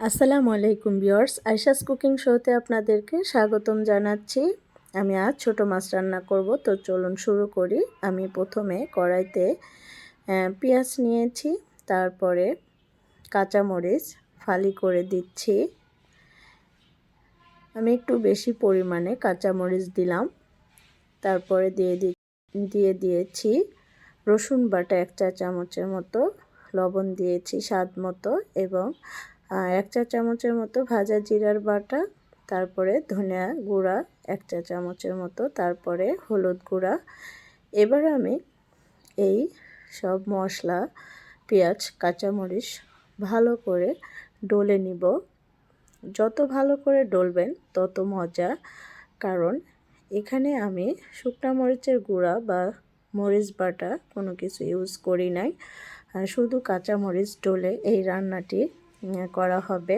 আসসালামু আলাইকুম viewers, Ayesha's cooking শোতে আপনাদেরকে স্বাগতম জানাচ্ছি। আমি আজ ছোট মাছ রান্না করব, তো চলুন শুরু করি। আমি প্রথমে কড়াইতে পেঁয়াজ নিয়েছি, তারপরে কাঁচামরিচ ফালি করে দিচ্ছি। আমি একটু বেশি পরিমাণে কাঁচামরিচ দিলাম। তারপরে দিয়ে দিয়েছি রসুন বাটা 1 চা চামচের মতো, লবণ দিয়েছি স্বাদ মতো এবং 1 চা চামচের মতো ভাজা জিরার বাটা, তারপরে ধনিয়া গুঁড়া 1 চা চামচের মতো, তারপরে হলুদ গুঁড়া। এবার আমি এই সব মশলা, পেঁয়াজ, কাঁচামরিচ ভালো করে ডলে নিব। যত ভালো করে ডলবেন তত মজা, কারণ এখানে আমি শুকনা মরিচের গুঁড়া বা মরিচ বাটা কোনো কিছু ইউজ করি নাই, শুধু কাঁচামরিচ ডলে এই রান্নাটি করা হবে।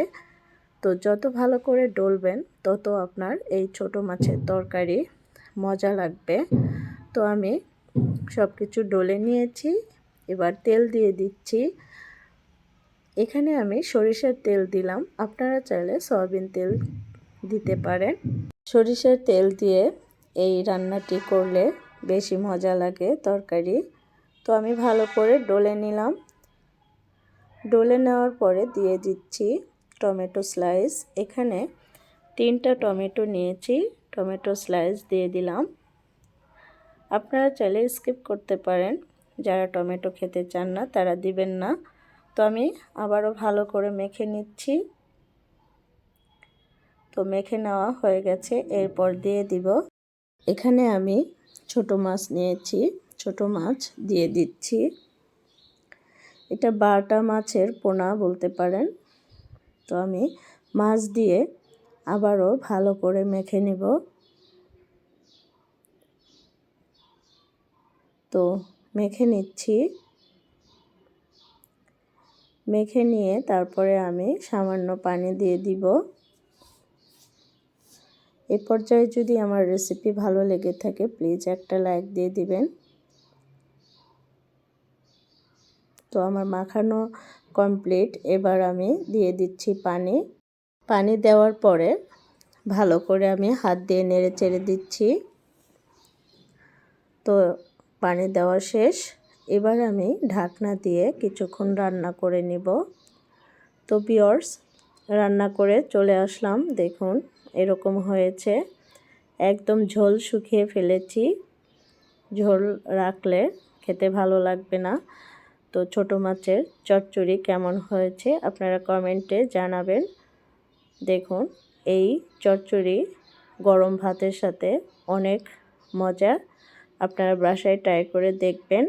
তো যত ভালো করে ডলবেন তত আপনার এই ছোট মাছের তরকারি মজা লাগবে। তো আমি সব কিছু ডলে নিয়েছি, এবার তেল দিয়ে দিচ্ছি। এখানে আমি সরিষার তেল দিলাম, আপনারা চাইলে সয়াবিন তেল দিতে পারেন। সরিষার তেল দিয়ে এই রান্নাটি করলে বেশি মজা লাগে তরকারি। তো আমি ভালো করে ডলে নিলাম। ডলে নেওয়ার পরে দিয়ে দিচ্ছি টমেটো স্লাইস। এখানে 3টা টমেটো নিয়েছি, টমেটো স্লাইস দিয়ে দিলাম। আপনারা চাইলে স্কিপ করতে পারেন, যারা টমেটো খেতে চান না তারা দিবেন না। তো আমি আবারও ভালো করে মেখে নিচ্ছি। তো মেখে নেওয়া হয়ে গেছে, এরপর দিয়ে দিব, এখানে আমি ছোট মাছ নিয়েছি, ছোট মাছ দিয়ে দিচ্ছি। এটা বাটা মাছের পোনা বলতে পারেন। তো আমি মাছ দিয়ে আবারও ভালো করে মেখে নেব। তো মেখে নিচ্ছি। মেখে নিয়ে তারপরে আমি সামান্য পানি দিয়ে দিব। এই পর্যায়ে যদি আমার রেসিপি ভালো লেগে থাকে প্লিজ একটা লাইক দিয়ে দিবেন। তো আমার মাখানো কমপ্লিট, এবার আমি দিয়ে দিচ্ছি পানি। পানি দেওয়ার পরে ভালো করে আমি হাত দিয়ে নেড়ে চেড়ে দিচ্ছি। তো পানি দেওয়া শেষ, এবার আমি ঢাকনা দিয়ে কিছুক্ষণ রান্না করে নিব। তো ভিউয়ার্স, রান্না করে চলে আসলাম, দেখুন এরকম হয়েছে। একদম ঝোল শুকিয়ে ফেলেছি, ঝোল রাখলে খেতে ভালো লাগবে না। তো ছোট মাছের চচ্চড়ি কেমন হয়েছে আপনারা কমেন্টে জানাবেন। দেখুন এই চচ্চড়ি গরম ভাতের সাথে অনেক মজা, আপনারা বাসায় ট্রাই করে দেখবেন।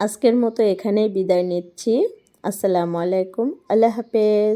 আজকের মতো এখানেই বিদায় নিচ্ছি। আসসালামু আলাইকুম, আল্লাহ হাফেজ।